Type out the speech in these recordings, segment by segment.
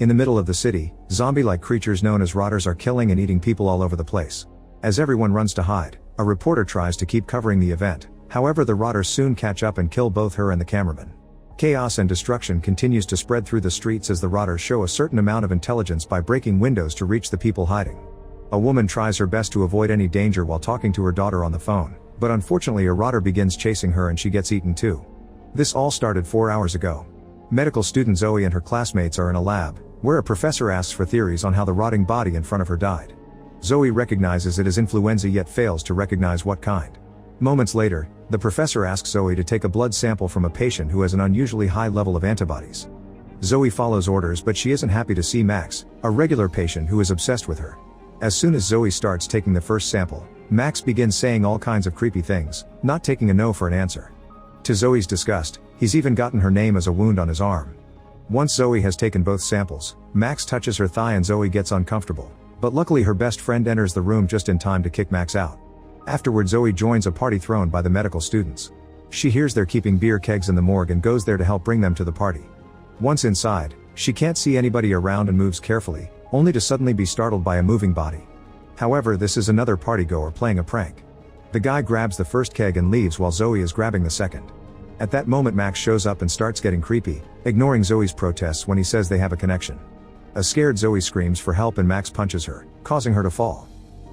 In the middle of the city, zombie-like creatures known as rotters are killing and eating people all over the place. As everyone runs to hide, a reporter tries to keep covering the event, however the rotters soon catch up and kill both her and the cameraman. Chaos and destruction continues to spread through the streets as the rotters show a certain amount of intelligence by breaking windows to reach the people hiding. A woman tries her best to avoid any danger while talking to her daughter on the phone, but unfortunately a rotter begins chasing her and she gets eaten too. This all started 4 hours ago. Medical student Zoe and her classmates are in a lab, where a professor asks for theories on how the rotting body in front of her died. Zoe recognizes it as influenza yet fails to recognize what kind. Moments later, the professor asks Zoe to take a blood sample from a patient who has an unusually high level of antibodies. Zoe follows orders, but she isn't happy to see Max, a regular patient who is obsessed with her. As soon as Zoe starts taking the first sample, Max begins saying all kinds of creepy things, not taking a no for an answer. To Zoe's disgust, he's even gotten her name as a wound on his arm. Once Zoe has taken both samples, Max touches her thigh and Zoe gets uncomfortable, but luckily her best friend enters the room just in time to kick Max out. Afterward, Zoe joins a party thrown by the medical students. She hears they're keeping beer kegs in the morgue and goes there to help bring them to the party. Once inside, she can't see anybody around and moves carefully, only to suddenly be startled by a moving body. However, this is another partygoer playing a prank. The guy grabs the first keg and leaves while Zoe is grabbing the second. At that moment Max shows up and starts getting creepy, ignoring Zoe's protests when he says they have a connection. A scared Zoe screams for help and Max punches her, causing her to fall.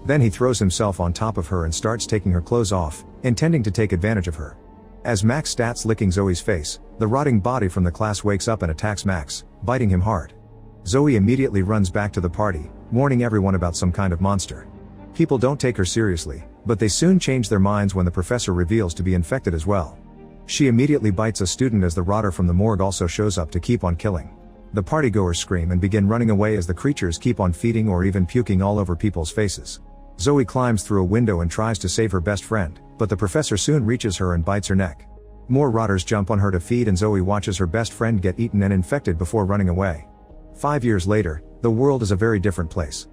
Then he throws himself on top of her and starts taking her clothes off, intending to take advantage of her. As Max starts licking Zoe's face, the rotting body from the class wakes up and attacks Max, biting him hard. Zoe immediately runs back to the party, warning everyone about some kind of monster. People don't take her seriously, but they soon change their minds when the professor reveals to be infected as well. She immediately bites a student as the rotter from the morgue also shows up to keep on killing. The partygoers scream and begin running away as the creatures keep on feeding or even puking all over people's faces. Zoe climbs through a window and tries to save her best friend, but the professor soon reaches her and bites her neck. More rotters jump on her to feed and Zoe watches her best friend get eaten and infected before running away. 5 years later, the world is a very different place.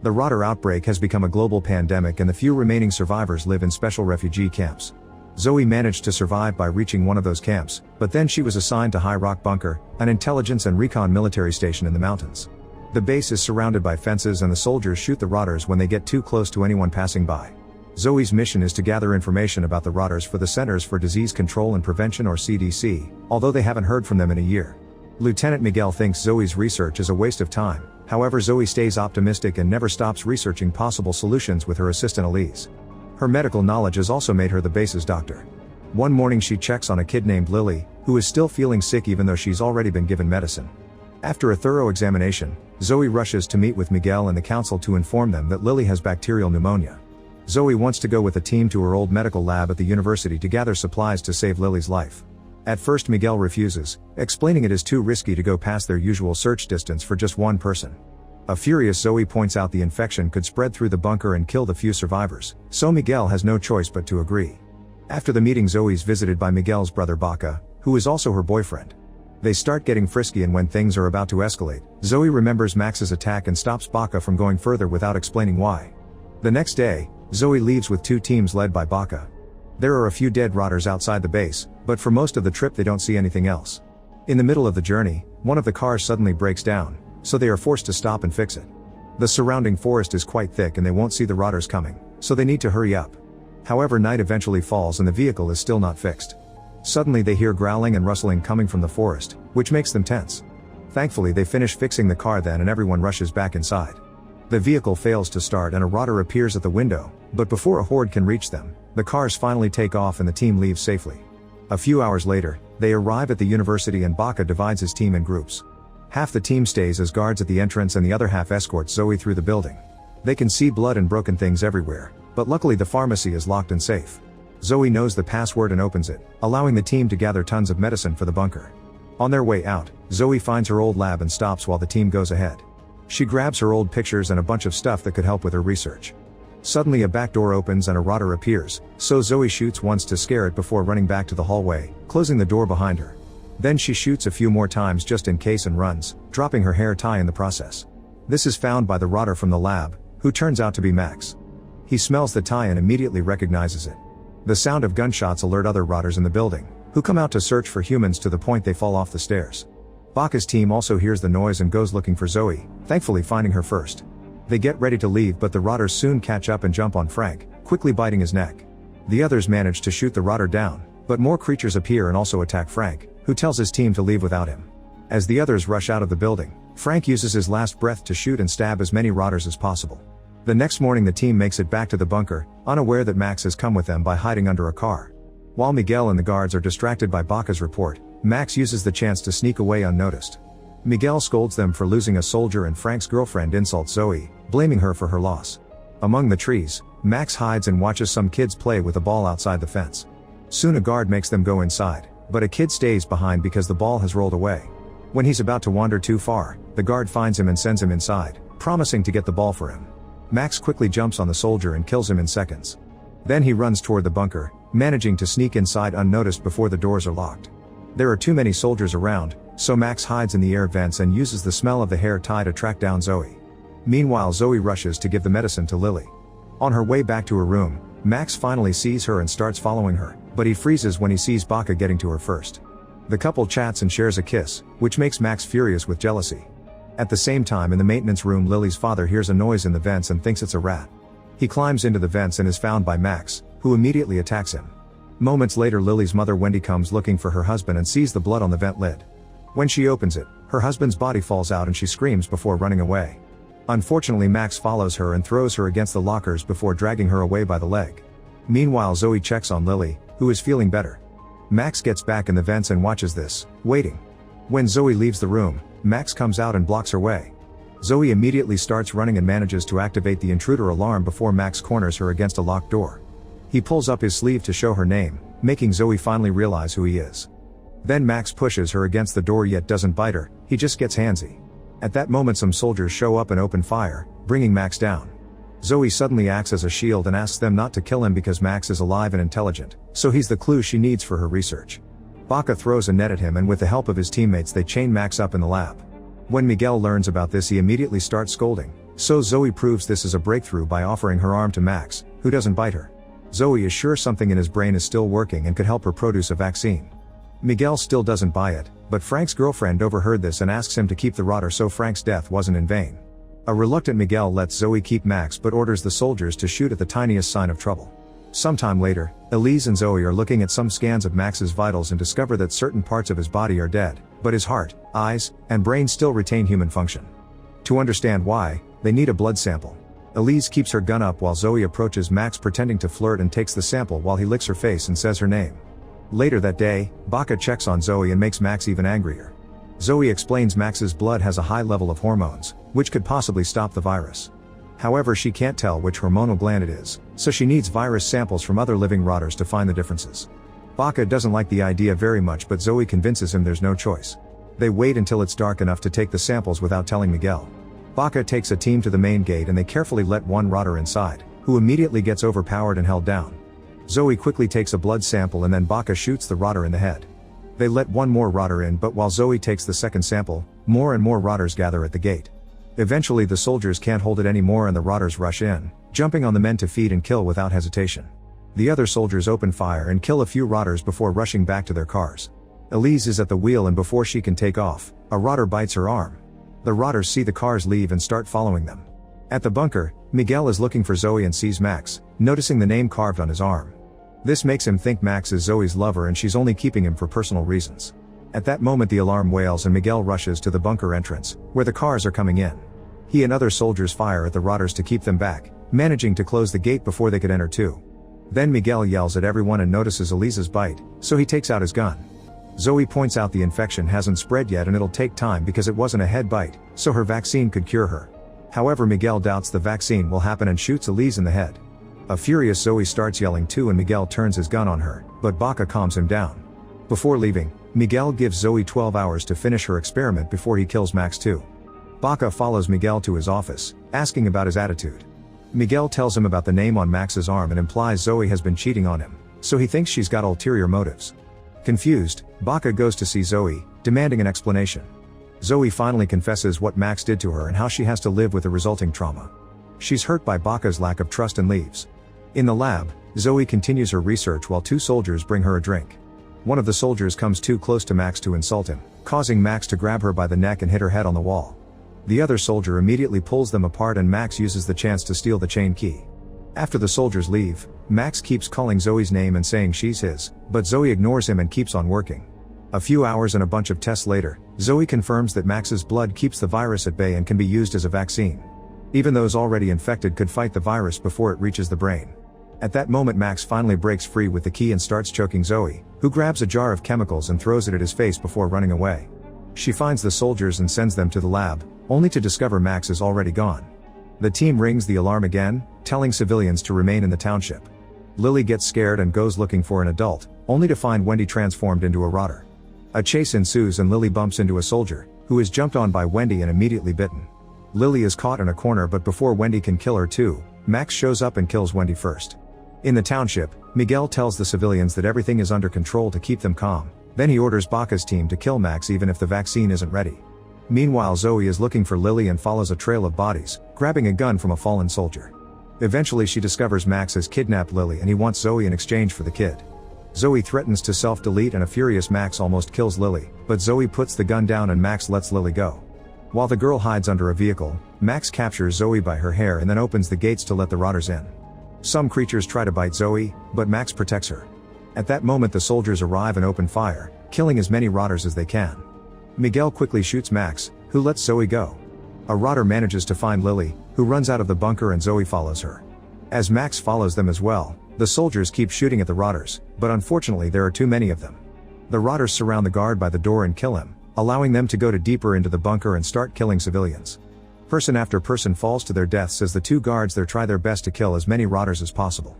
The rotter outbreak has become a global pandemic and the few remaining survivors live in special refugee camps. Zoe managed to survive by reaching one of those camps, but then she was assigned to High Rock Bunker, an intelligence and recon military station in the mountains. The base is surrounded by fences and the soldiers shoot the rotters when they get too close to anyone passing by. Zoe's mission is to gather information about the rotters for the Centers for Disease Control and Prevention or CDC, although they haven't heard from them in a year. Lieutenant Miguel thinks Zoe's research is a waste of time, however Zoe stays optimistic and never stops researching possible solutions with her assistant Elise. Her medical knowledge has also made her the base's doctor. One morning she checks on a kid named Lily, who is still feeling sick even though she's already been given medicine. After a thorough examination, Zoe rushes to meet with Miguel and the council to inform them that Lily has bacterial pneumonia. Zoe wants to go with a team to her old medical lab at the university to gather supplies to save Lily's life. At first Miguel refuses, explaining it is too risky to go past their usual search distance for just one person. A furious Zoe points out the infection could spread through the bunker and kill the few survivors, so Miguel has no choice but to agree. After the meeting, Zoe is visited by Miguel's brother Baca, who is also her boyfriend. They start getting frisky and when things are about to escalate, Zoe remembers Max's attack and stops Baca from going further without explaining why. The next day, Zoe leaves with 2 teams led by Baca. There are a few dead rotters outside the base, but for most of the trip they don't see anything else. In the middle of the journey, one of the cars suddenly breaks down, so they are forced to stop and fix it. The surrounding forest is quite thick and they won't see the rotters coming, so they need to hurry up. However, night eventually falls and the vehicle is still not fixed. Suddenly they hear growling and rustling coming from the forest, which makes them tense. Thankfully they finish fixing the car then and everyone rushes back inside. The vehicle fails to start and a rotter appears at the window, but before a horde can reach them, the cars finally take off and the team leaves safely. A few hours later, they arrive at the university and Baca divides his team in groups. Half the team stays as guards at the entrance and the other half escorts Zoe through the building. They can see blood and broken things everywhere, but luckily the pharmacy is locked and safe. Zoe knows the password and opens it, allowing the team to gather tons of medicine for the bunker. On their way out, Zoe finds her old lab and stops while the team goes ahead. She grabs her old pictures and a bunch of stuff that could help with her research. Suddenly a back door opens and a rotter appears, so Zoe shoots once to scare it before running back to the hallway, closing the door behind her. Then she shoots a few more times just in case and runs, dropping her hair tie in the process. This is found by the rotter from the lab, who turns out to be Max. He smells the tie and immediately recognizes it. The sound of gunshots alert other rotters in the building, who come out to search for humans to the point they fall off the stairs. Baka's team also hears the noise and goes looking for Zoe, thankfully finding her first. They get ready to leave, but the rotters soon catch up and jump on Frank, quickly biting his neck. The others manage to shoot the rotter down, but more creatures appear and also attack Frank, who tells his team to leave without him. As the others rush out of the building, Frank uses his last breath to shoot and stab as many rotters as possible. The next morning the team makes it back to the bunker, unaware that Max has come with them by hiding under a car. While Miguel and the guards are distracted by Baka's report, Max uses the chance to sneak away unnoticed. Miguel scolds them for losing a soldier and Frank's girlfriend insults Zoe, blaming her for her loss. Among the trees, Max hides and watches some kids play with a ball outside the fence. Soon a guard makes them go inside, but a kid stays behind because the ball has rolled away. When he's about to wander too far, the guard finds him and sends him inside, promising to get the ball for him. Max quickly jumps on the soldier and kills him in seconds. Then he runs toward the bunker, managing to sneak inside unnoticed before the doors are locked. There are too many soldiers around, so Max hides in the air vents and uses the smell of the hair tie to track down Zoe. Meanwhile, Zoe rushes to give the medicine to Lily. On her way back to her room, Max finally sees her and starts following her, but he freezes when he sees Baka getting to her first. The couple chats and shares a kiss, which makes Max furious with jealousy. At the same time, in the maintenance room, Lily's father hears a noise in the vents and thinks it's a rat. He climbs into the vents and is found by Max, who immediately attacks him. Moments later, Lily's mother Wendy comes looking for her husband and sees the blood on the vent lid. When she opens it, her husband's body falls out and she screams before running away. Unfortunately, Max follows her and throws her against the lockers before dragging her away by the leg. Meanwhile, Zoe checks on Lily, who is feeling better. Max gets back in the vents and watches this, waiting. When Zoe leaves the room, Max comes out and blocks her way. Zoe immediately starts running and manages to activate the intruder alarm before Max corners her against a locked door. He pulls up his sleeve to show her name, making Zoe finally realize who he is. Then Max pushes her against the door yet doesn't bite her, he just gets handsy. At that moment some soldiers show up and open fire, bringing Max down. Zoe suddenly acts as a shield and asks them not to kill him because Max is alive and intelligent, so he's the clue she needs for her research. Baka throws a net at him and with the help of his teammates they chain Max up in the lab. When Miguel learns about this he immediately starts scolding, so Zoe proves this is a breakthrough by offering her arm to Max, who doesn't bite her. Zoe is sure something in his brain is still working and could help her produce a vaccine. Miguel still doesn't buy it, but Frank's girlfriend overheard this and asks him to keep the rotter so Frank's death wasn't in vain. A reluctant Miguel lets Zoe keep Max but orders the soldiers to shoot at the tiniest sign of trouble. Sometime later, Elise and Zoe are looking at some scans of Max's vitals and discover that certain parts of his body are dead, but his heart, eyes, and brain still retain human function. To understand why, they need a blood sample. Elise keeps her gun up while Zoe approaches Max pretending to flirt and takes the sample while he licks her face and says her name. Later that day, Baka checks on Zoe and makes Max even angrier. Zoe explains Max's blood has a high level of hormones, which could possibly stop the virus. However, she can't tell which hormonal gland it is, so she needs virus samples from other living rotters to find the differences. Baka doesn't like the idea very much, but Zoe convinces him there's no choice. They wait until it's dark enough to take the samples without telling Miguel. Baka takes a team to the main gate and they carefully let one rotter inside, who immediately gets overpowered and held down. Zoe quickly takes a blood sample and then Baka shoots the rotter in the head. They let one more rotter in, but while Zoe takes the second sample, more and more rotters gather at the gate. Eventually the soldiers can't hold it anymore and the rotters rush in, jumping on the men to feed and kill without hesitation. The other soldiers open fire and kill a few rotters before rushing back to their cars. Elise is at the wheel and before she can take off, a rotter bites her arm. The rotters see the cars leave and start following them. At the bunker, Miguel is looking for Zoe and sees Max, noticing the name carved on his arm. This makes him think Max is Zoe's lover and she's only keeping him for personal reasons. At that moment the alarm wails and Miguel rushes to the bunker entrance, where the cars are coming in. He and other soldiers fire at the rotters to keep them back, managing to close the gate before they could enter too. Then Miguel yells at everyone and notices Elise's bite, so he takes out his gun. Zoe points out the infection hasn't spread yet and it'll take time because it wasn't a head bite, so her vaccine could cure her. However, Miguel doubts the vaccine will happen and shoots Elise in the head. A furious Zoe starts yelling too and Miguel turns his gun on her, but Baka calms him down. Before leaving, Miguel gives Zoe 12 hours to finish her experiment before he kills Max too. Baka follows Miguel to his office, asking about his attitude. Miguel tells him about the name on Max's arm and implies Zoe has been cheating on him, so he thinks she's got ulterior motives. Confused, Baka goes to see Zoe, demanding an explanation. Zoe finally confesses what Max did to her and how she has to live with the resulting trauma. She's hurt by Baka's lack of trust and leaves. In the lab, Zoe continues her research while two soldiers bring her a drink. One of the soldiers comes too close to Max to insult him, causing Max to grab her by the neck and hit her head on the wall. The other soldier immediately pulls them apart and Max uses the chance to steal the chain key. After the soldiers leave, Max keeps calling Zoe's name and saying she's his, but Zoe ignores him and keeps on working. A few hours and a bunch of tests later, Zoe confirms that Max's blood keeps the virus at bay and can be used as a vaccine. Even those already infected could fight the virus before it reaches the brain. At that moment Max finally breaks free with the key and starts choking Zoe, who grabs a jar of chemicals and throws it at his face before running away. She finds the soldiers and sends them to the lab, only to discover Max is already gone. The team rings the alarm again, telling civilians to remain in the township. Lily gets scared and goes looking for an adult, only to find Wendy transformed into a rotter. A chase ensues and Lily bumps into a soldier, who is jumped on by Wendy and immediately bitten. Lily is caught in a corner, but before Wendy can kill her too, Max shows up and kills Wendy first. In the township, Miguel tells the civilians that everything is under control to keep them calm, then he orders Baca's team to kill Max even if the vaccine isn't ready. Meanwhile Zoe is looking for Lily and follows a trail of bodies, grabbing a gun from a fallen soldier. Eventually she discovers Max has kidnapped Lily and he wants Zoe in exchange for the kid. Zoe threatens to self-delete and a furious Max almost kills Lily, but Zoe puts the gun down and Max lets Lily go. While the girl hides under a vehicle, Max captures Zoe by her hair and then opens the gates to let the rotters in. Some creatures try to bite Zoe, but Max protects her. At that moment the soldiers arrive and open fire, killing as many rotters as they can. Miguel quickly shoots Max, who lets Zoe go. A rotter manages to find Lily, who runs out of the bunker and Zoe follows her. As Max follows them as well, the soldiers keep shooting at the rotters, but unfortunately there are too many of them. The rotters surround the guard by the door and kill him, allowing them to go deeper into the bunker and start killing civilians. Person after person falls to their deaths as the two guards there try their best to kill as many rotters as possible.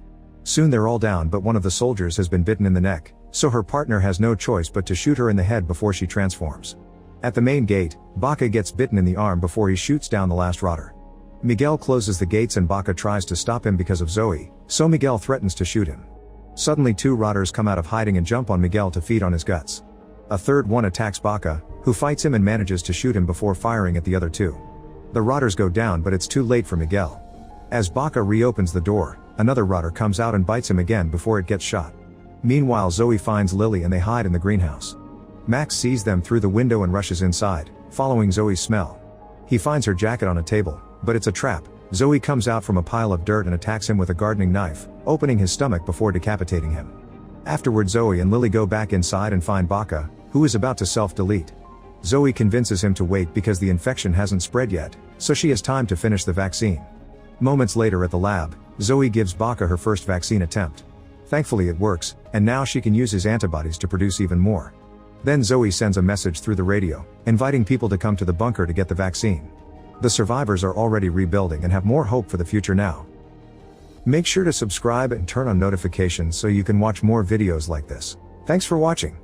Soon they're all down, but one of the soldiers has been bitten in the neck, so her partner has no choice but to shoot her in the head before she transforms. At the main gate, Baca gets bitten in the arm before he shoots down the last rotter. Miguel closes the gates and Baca tries to stop him because of Zoe, so Miguel threatens to shoot him. Suddenly two rotters come out of hiding and jump on Miguel to feed on his guts. A third one attacks Baca, who fights him and manages to shoot him before firing at the other two. The rotters go down, but it's too late for Miguel. As Baca reopens the door, another rotter comes out and bites him again before it gets shot. Meanwhile Zoe finds Lily and they hide in the greenhouse. Max sees them through the window and rushes inside, following Zoe's smell. He finds her jacket on a table, but it's a trap. Zoe comes out from a pile of dirt and attacks him with a gardening knife, opening his stomach before decapitating him. Afterward Zoe and Lily go back inside and find Baca, who is about to self-delete. Zoe convinces him to wait because the infection hasn't spread yet, so she has time to finish the vaccine. Moments later at the lab, Zoe gives Baca her first vaccine attempt. Thankfully it works, and now she can use his antibodies to produce even more. Then Zoe sends a message through the radio, inviting people to come to the bunker to get the vaccine. The survivors are already rebuilding and have more hope for the future now. Make sure to subscribe and turn on notifications so you can watch more videos like this. Thanks for watching.